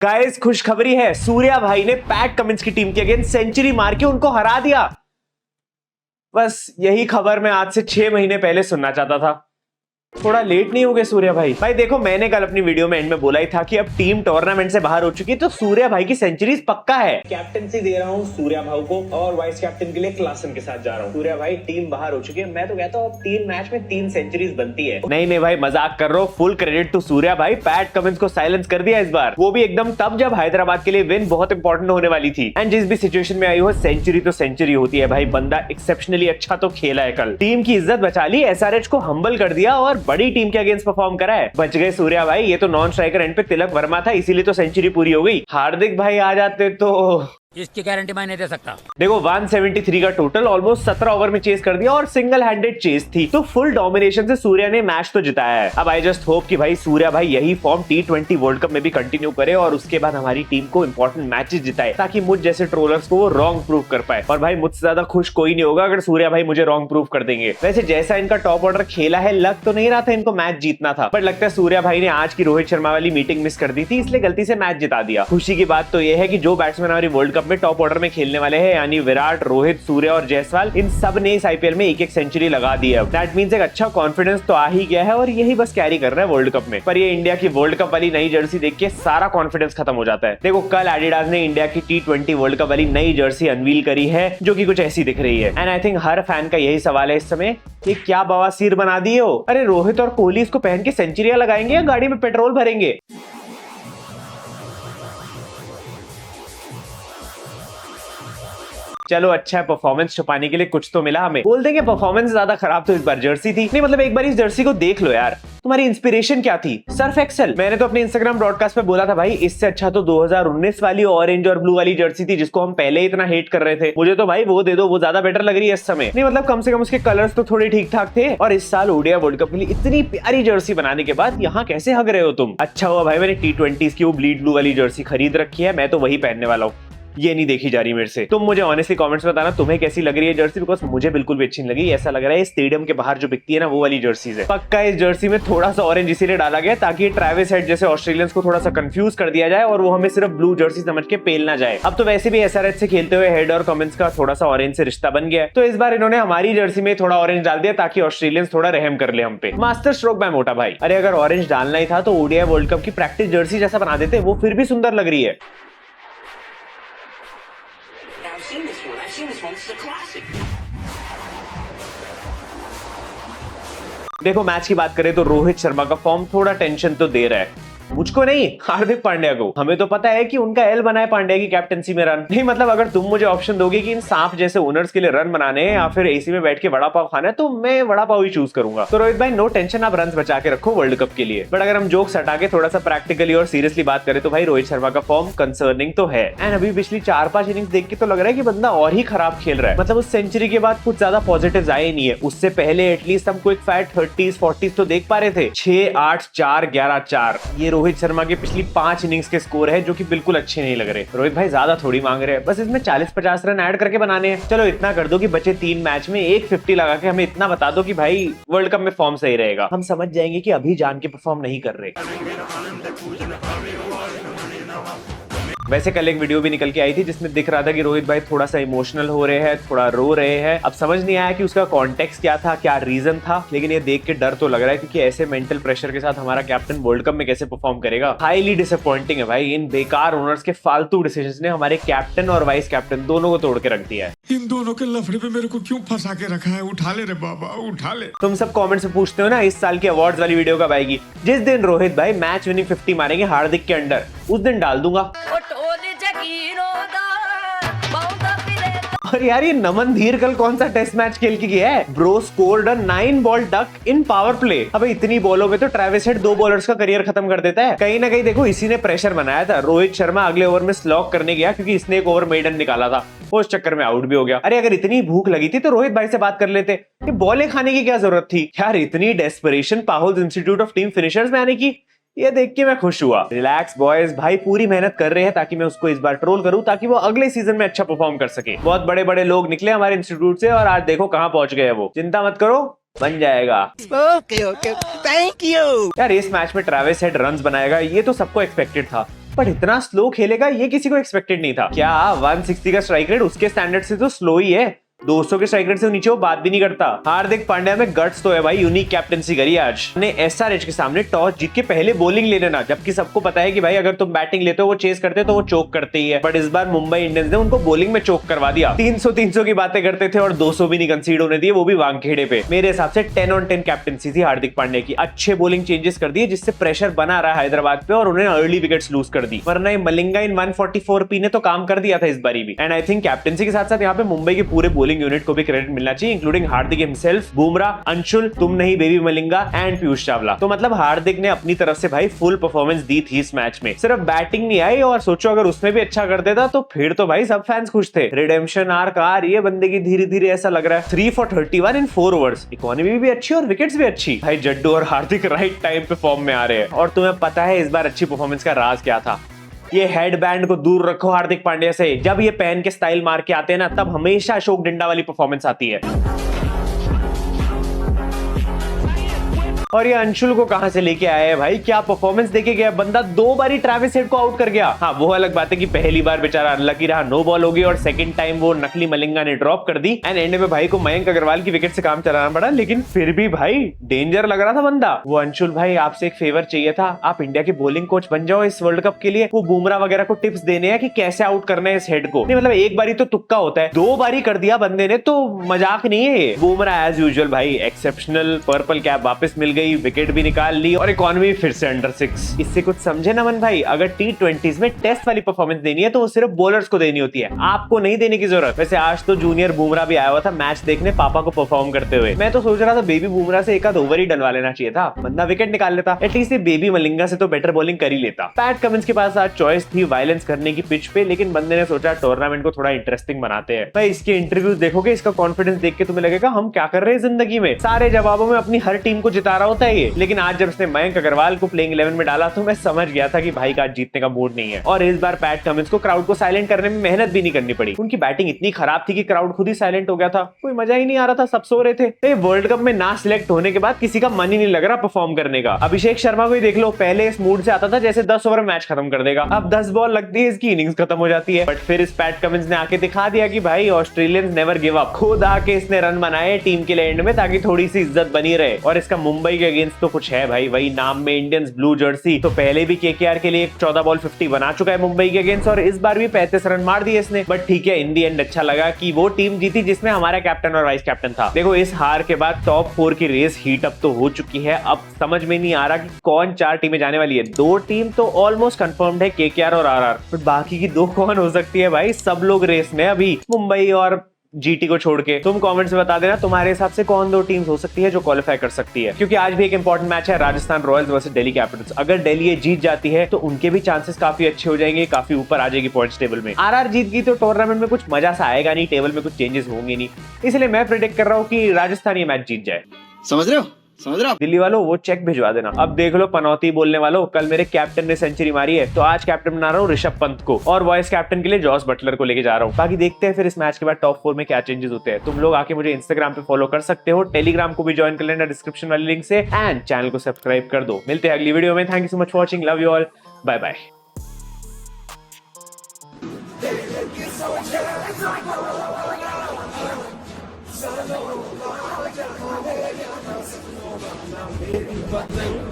Guys खुशखबरी है, सूर्या भाई ने पैट कमिंस की टीम के अगेंस्ट सेंचुरी मार के उनको हरा दिया। बस यही खबर मैं आज से 6 महीने पहले सुनना चाहता था। थोड़ा लेट नहीं हो गए सूर्या भाई? भाई देखो, मैंने कल अपनी वीडियो में एंड में बोला ही था कि अब टीम टूर्नामेंट से बाहर हो चुकी है, तो सूर्या भाई की सेंचुरीज पक्का है। कैप्टनसी दे रहा हूँ सूर्या भाई को और वाइस कैप्टन के लिए क्लासन के साथ जा रहा हूँ। सूर्या भाई टीम बाहर हो चुकी है, मैं तो कहता हूँ अब 3 मैच में 3 सेंचुरीज बनती है। नहीं भाई, मजाक कर रहा हूँ। फुल क्रेडिट टू सूर्या भाई, पैट कमिंस को साइलेंस कर दिया इस बार, वो भी एकदम तब जब हैदराबाद के लिए विन बहुत इंपॉर्टेंट होने वाली थी। एंड जिस भी सिचुएशन में आई हो, सेंचुरी तो सेंचुरी होती है भाई। बंदा एक्सेप्शनली अच्छा तो खेला है कल, टीम की इज्जत बचा ली, एसआरएच को हम्बल कर दिया और बड़ी टीम के अगेंस्ट परफॉर्म करा है। बच गए सूर्या भाई। ये तो नॉन स्ट्राइकर एंड पे तिलक वर्मा था, इसीलिए तो सेंचुरी पूरी हो गई। हार्दिक भाई आ जाते तो इसकी गारंटी मैं नहीं दे सकता। देखो 173 का टोटल, ऑलमोस्ट 17 ओवर में चेस कर दिया और सिंगल हैंडेड चेस थी, तो फुल डोमिनेशन से सूर्या ने मैच तो जिताया है। अब आई जस्ट होप कि भाई सूर्या भाई यही फॉर्म T20 वर्ल्ड कप में भी कंटिन्यू करे और उसके बाद हमारी टीम को इंपॉर्टेंट मैचेस जिताए, ताकि मुझ जैसे ट्रोलर्स को वो रॉन्ग प्रूव कर पाए। और भाई मुझसे ज्यादा खुश कोई नहीं होगा अगर सूर्या भाई मुझे रॉन्ग प्रूव कर देंगे। वैसे जैसा इनका टॉप ऑर्डर खेला है, लग तो नहीं रहा था इनको मैच जीतना था, पर लगता है सूर्या भाई ने आज की रोहित शर्मा वाली मीटिंग मिस कर दी थी, इसलिए गलती से मैच जिता दिया। खुशी की बात तो यह है कि जो बैट्समैन हमारी वर्ल्ड कप में टॉप ऑर्डर में खेलने वाले हैं, यानी विराट, रोहित, सूर्या और जायसवाल, इन सब ने इस आईपीएल में एक सेंचुरी लगा दी है। दैट मींस एक अच्छा कॉन्फिडेंस तो आ ही गया है और यही बस कैरी कर रहा है वर्ल्ड कप में। पर ये इंडिया की वर्ल्ड कप वाली नई जर्सी देख के सारा कॉन्फिडेंस खत्म हो जाता है। देखो कल एडिडास ने इंडिया की T20 वर्ल्ड कप वाली नई जर्सी अनवील करी है, जो कि कुछ ऐसी दिख रही है। And I think her fan का यही सवाल है इस समय कि क्या बवासीर बना दिए हो? अरे रोहित और कोहली इसको पहन के सेंचुरियां लगाएंगे या गाड़ी में पेट्रोल भरेंगे? चलो अच्छा है, परफॉर्मेंस छुपाने के लिए कुछ तो मिला हमें। बोल देंगे परफॉर्मेंस ज्यादा खराब तो इस बार जर्सी थी। नहीं मतलब एक बार इस जर्सी को देख लो यार, तुम्हारी इंस्पिरेशन क्या थी? Surf Excel. मैंने तो अपने इंस्टाग्राम ब्रॉडकास्ट पे बोला था भाई, इससे अच्छा तो 2019 वाली ऑरेंज और ब्लू वाली जर्सी थी, जिसको हम पहले इतना हेट कर रहे थे। मुझे तो भाई वो दे दो, वो ज्यादा बेटर लग रही है इस समय। नहीं मतलब कम से कम उसके कलर्स तो थोड़े ठीक ठाक थे। और इस साल ओडीआई वर्ल्ड कप के लिए इतनी प्यारी जर्सी बनाने के बाद यहाँ कैसे हग रहे हो तुम? अच्छा हुआ भाई मैंने T20 की वो ब्लीड ब्लू वाली जर्सी खरीद रखी है, मैं तो वही पहनने वाला हूँ। ये नहीं देखी जा रही मेरे से। तुम मुझे ऑनेस्टली कमेंट्स में बताना तुम्हें कैसी लग रही है जर्सी, बिकॉज मुझे बिल्कुल भी अच्छी नहीं लगी। ऐसा लग रहा है स्टेडियम के बाहर जो बिकती है ना, वो वाली जर्सीज है। पक्का इस जर्सी में थोड़ा सा ऑरेंज इसीलिए डाला गया ताकि ट्रेविस हेड जैसे ऑस्ट्रेलियंस को थोड़ा सा कंफ्यूज कर दिया जाए और वो हमें सिर्फ ब्लू जर्सी समझ के पेल ना जाए। अब तो वैसे भी एसआरएच से खेलते हुए हेड और कमिंस का थोड़ा सा ऑरेंज से रिश्ता बन गया है, तो इस बार इन्होंने हमारी जर्सी में थोड़ा ऑरेंज डाल दिया ताकि ऑस्ट्रेलियंस थोड़ा रहम कर ले हम पे। मास्टर स्ट्रोक बाय मोटा भाई। अरे अगर ऑरेंज डालना ही था तो ओडीआई वर्ल्ड कप की प्रैक्टिस जर्सी जैसा बना देते, वो फिर भी सुंदर लग रही है। देखो मैच की बात करें तो रोहित शर्मा का फॉर्म थोड़ा टेंशन तो दे रहा है, मुझको नहीं हार्दिक पांड्या को। हमें तो पता है कि उनका एल बना है पांड्या की कैप्टनसी में रन। नहीं मतलब अगर तुम मुझे ऑप्शन दोगे कि इन सांप जैसे ओनर्स के लिए रन बनाने या फिर एसी में बैठ के वड़ा पाव खाना है, तो मैं वड़ा पाव ही चूज करूंगा। तो रोहित भाई नो टेंशन, आप रन बचा के रखो वर्ल्ड कप के लिए। बट अगर हम जोक्स हटा के थोड़ा सा प्रैक्टिकली और सीरियसली बात करें तो भाई रोहित शर्मा का फॉर्म कंसर्निंग तो है। एंड अभी पिछली 4-5 इनिंग्स देख के तो लग रहा है कि बंदा और ही खराब खेल रहा है। मतलब उस सेंचुरी के बाद कुछ ज्यादा पॉजिटिव्स आए नहीं है। उससे पहले एटलीस्ट हम क्विक फायर 30s-40s तो देख पा रहे थे। 6-8-4-11-4 ये रोहित शर्मा के पिछली 5 इनिंग्स के स्कोर है, जो कि बिल्कुल अच्छे नहीं लग रहे। रोहित भाई ज्यादा थोड़ी मांग रहे हैं, बस इसमें 40-50 रन ऐड करके बनाने हैं। चलो इतना कर दो कि बचे 3 मैच में 150 लगा के हमें इतना बता दो कि भाई वर्ल्ड कप में फॉर्म सही रहेगा। हम समझ जाएंगे कि अभी जान के परफॉर्म नहीं कर रहे। वैसे कल एक वीडियो भी निकल के आई थी जिसमें दिख रहा था कि रोहित भाई थोड़ा सा इमोशनल हो रहे हैं, थोड़ा रो रहे हैं। अब समझ नहीं आया कि उसका कॉन्टेक्स्ट क्या था, क्या रीजन था, लेकिन ये देख के डर तो लग रहा है क्योंकि ऐसे मेंटल प्रेशर के साथ हमारा कैप्टन वर्ल्ड कप में कैसे परफॉर्म करेगा। हाईली डिसअपॉइंटिंग है भाई। इन बेकार ओनर्स के फालतू डिसीजंस ने हमारे कैप्टन और वाइस कैप्टन दोनों को तोड़ के रख दिया है। इन दोनों के लफड़े पे मेरे को क्यों फंसा के रखा है? उठा ले रे बाबा, उठा ले। तुम सब कमेंट्स में पूछते हो ना इस साल की अवार्ड्स वाली वीडियो कब आएगी। जिस दिन रोहित भाई मैच विनिंग 50 मारेंगे हार्दिक के अंडर, उस दिन डाल दूंगा। और यार ये नमन धीर कल कौन सा टेस्ट मैच खेल के गया है? Bro scored a 9 ball duck in power play. अबे इतनी बॉलों में तो ट्रेविस हेड 2 बॉलर्स का करियर खत्म कर देता है। कहीं ना कहीं देखो इसी ने प्रेशर बनाया था। रोहित शर्मा अगले ओवर में स्लॉक करने गया क्योंकि इसने एक ओवर मेडन निकाला था, वो उस चक्कर में आउट भी हो गया। अरे अगर इतनी भूख लगी थी तो रोहित भाई से बात कर लेते कि बॉलें खाने की क्या जरूरत थी यार। इतनी डेस्परेशन पाहुल्स इंस्टीट्यूट ऑफ टीम फिनिशर्स में आने की, ये देख के मैं खुश हुआ। रिलैक्स बॉयज, भाई पूरी मेहनत कर रहे हैं ताकि मैं उसको इस बार ट्रोल करूं, ताकि वो अगले सीजन में अच्छा परफॉर्म कर सके। बहुत बड़े बड़े लोग निकले हमारे इंस्टीट्यूट से और आज देखो कहां पहुंच गए वो। चिंता मत करो, बन जाएगा। Okay thank you. यार इस मैच में ट्रेविस हेड रन्स बनाएगा ये तो सबको एक्सपेक्टेड था, बट इतना स्लो खेलेगा ये किसी को एक्सपेक्टेड नहीं था। क्या 160 का स्ट्राइक रेट उसके स्टैंडर्ड से तो स्लो ही है, 200 के स्ट्राइक रेट से नीचे वो बात भी नहीं करता। हार्दिक पांड्या में गट्स तो है भाई, यूनिक कैप्टेंसी करी आज ने एसआरएच के सामने टॉस जीत के पहले बॉलिंग ले लेना, जबकि सबको पता है कि भाई अगर तुम बैटिंग लेते हो वो चेस करते तो वो चोक करते ही है। बट इस बार मुंबई इंडियंस ने उनको बॉलिंग में चोक करवा दिया। 300 की बातें करते थे और 200 भी नहीं कंसीड होने दिए, वो भी वानखेड़े पे। मेरे हिसाब से 10 on 10 कैप्टेंसी थी हार्दिक पांड्या की। अच्छे बॉलिंग चेंजेस कर दिए जिससे प्रेशर बना रहा हैदराबाद पे और उन्हें अर्ली विकेट्स लूज कर दी, वरना मलिंगा इन 144 पी ने तो काम कर दिया था इस बारी भी। एंड आई थिंक कैप्टेंसी के साथ साथ यहाँ पे मुंबई के पूरे बॉलिंग यूनिट को भी क्रेडिट मिलना चाहिए, इंक्लूडिंग हार्दिक हिमसेल्फ, बुमराह, अंशुल, तुम नहीं बेबी मलिंगा एंड पीयूष चावला। तो मतलब हार्दिक ने अपनी तरफ से भाई फुल परफॉर्मेंस दी थी इस मैच में। सिर्फ बैटिंग नहीं आई और सोचो अगर उसमें भी अच्छा कर देता तो फिर तो भाई सब फैंस खुश थे। रिडेम्पशन आर्क आ रही है बंदे की धीरे धीरे, ऐसा लग रहा है। 3 for 31 इन 4 ओवर्स, इकोनॉमी भी अच्छी और विकेट्स भी अच्छी। भाई जड्डू और हार्दिक राइट टाइम पे फॉर्म में आ रहे हैं। और तुम्हें पता है इस बार अच्छी परफॉर्मेंस का राज क्या था? ये हेडबैंड को दूर रखो हार्दिक पांड्या से। जब ये पहन के स्टाइल मार के आते हैं ना, तब हमेशा अशोक डिंडा वाली परफॉर्मेंस आती है। और ये अंशुल को कहां से लेके आया है भाई, क्या परफॉर्मेंस देके गया बंदा। 2 बारी ट्रेविस हेड को आउट कर गया। हाँ वो अलग बात है कि पहली बार बेचारा अनलकी रहा, नो बॉल हो गई, और सेकंड टाइम वो नकली मलिंगा ने ड्रॉप कर दी एंड एंड में भाई को मयंक अग्रवाल की विकेट से काम चलाना पड़ा। लेकिन फिर भी भाई डेंजर लग रहा था बंदा। वो अंशुल भाई आपसे एक फेवर चाहिए था, आप इंडिया के बॉलिंग कोच बन जाओ इस वर्ल्ड कप के लिए। वो बुमराह वगैरह को टिप्स देने हैं कि कैसे आउट करना है इस हेड को। नहीं मतलब एक बारी तो तुक्का होता है, 2 बारी कर दिया बंदे ने तो मजाक नहीं है। बुमराह एज यूजुअल भाई एक्सेप्शनल, पर्पल कैप वापस मिल गई, विकेट भी निकाल ली और इकोनॉमी फिर से अंडर 6। इससे कुछ समझे ना मन भाई, अगर T20s में टेस्ट वाली परफॉर्मेंस देनी है तो वो सिर्फ बॉलर्स को देनी होती है, आपको नहीं देने की जरूरत। वैसे आज तो जूनियर बुमराह भी आया हुआ था मैच देखने पापा को परफॉर्म करते हुए। मैं तो सोच रहा था बेबी बुमराह से एक आध ओवर ही डलवा लेना चाहिए था, बंदा विकेट निकाल लेता। एटलीस्ट बेबी मलिंगा से तो बेटर बॉलिंग कर ही लेता। पैट कमिंस के पास आज चॉइस थी वायलेंस करने की पिच पे, लेकिन बंदे ने सोचा टूर्नामेंट को थोड़ा इंटरेस्टिंग बनाते हैं। भाई इसके इंटरव्यूज देखोगे, इसका कॉन्फिडेंस देख के तुम्हें लगेगा हम क्या कर रहे हैं जिंदगी में, सारे जवाबों में अपनी हर टीम को जिता रहा होता है ये। लेकिन आज जब उसने मयंक अग्रवाल को प्लेइंग 11 में डाला तो मैं समझ गया था कि भाई का आज जीतने का मूड नहीं है। और इस बार पैट कमिंस को क्राउड को साइलेंट करने में मेहनत भी नहीं करनी पड़ी। उनकी बैटिंग इतनी खराब थी कि क्राउड खुद ही साइलेंट हो गया था, कोई मजा ही नहीं आ रहा था, सब सो रहे थे। वर्ल्ड कप में ना सिलेक्ट होने के बाद किसी का मन ही नहीं लग रहा परफॉर्म करने का। अभिषेक शर्मा को ही देख लो, पहले इस मूड से आता था जैसे 10 ओवर मैच खत्म कर देगा, अब 10 बॉल लगती है इसकी इनिंग्स खत्म हो जाती है। बट फिर इस पैट कमिंस ने आके दिखा दिया कि भाई ऑस्ट्रेलियंस नेवर गिव अप। खुद आके इसने रन बनाए टीम के लिए एंड में, ताकि थोड़ी सी इज्जत बनी रहे। और इसका मुंबई के अगेंस्ट तो कुछ है भाई, वही नाम में इंडियंस ब्लू जर्सी। तो पहले भी केकेआर के लिए 14 बॉल 50 बना चुका है मुंबई के अगेंस्ट, और इस बार भी 35 रन मार दिए इसने। बट ठीक है, इन दी एंड अच्छा लगा कि वो टीम जीती जिसमें हमारा कैप्टन और वाइस कैप्टन था। देखो इस हार के बाद टॉप 4 की रेस हीट अप तो हो चुकी है। अब समझ में नहीं आ रहा कि कौन 4 टीमें जाने वाली है। 2 टीम तो ऑलमोस्ट कंफर्म्ड है, केकेआर और आरआर, बट बाकी की 2 कौन हो सकती है भाई। सब लोग रेस में अभी, मुंबई और जीटी को छोड़ के। तुम कमेंट्स में बता देना तुम्हारे हिसाब से कौन 2 टीम्स हो सकती है जो क्वालिफाई कर सकती है, क्योंकि आज भी एक इंपॉर्टेंट मैच है, Rajasthan Royals versus Delhi Capitals. अगर दिल्ली ये जीत जाती है तो उनके भी चांसेस काफी अच्छे हो जाएंगे, काफी ऊपर आ जाएगी पॉइंट्स टेबल में। आरआर जीत गई तो टूर्नामेंट में कुछ मजा सा आएगा नहीं, टेबल में कुछ चेंजेस होंगे नहीं। इसलिए मैं प्रेडिक्ट कर रहा हूँ कि राजस्थान ये मैच जीत जाए। समझ रहे हो? दिल्ली वालों वो चेक भिजवा देना। अब देख लो पनौती बोलने वालों, कल मेरे कैप्टन ने सेंचुरी मारी है तो आज कैप्टन बना रहा हूँ ऋषभ पंत को, और वाइस कैप्टन के लिए जॉस बटलर को लेके जा रहा हूँ। बाकी देखते हैं फिर इस मैच के बाद टॉप 4 में क्या चेंजेस होते हैं। तुम लोग आके मुझे इंस्टाग्राम पे फॉलो कर सकते हो, टेलीग्राम को भी ज्वाइन कर लेना डिस्क्रिप्शन वाली लिंक से, एंड चैनल को सब्सक्राइब कर दो। मिलते हैं अगली वीडियो में। Thank you so much for watching, love you all, bye bye. But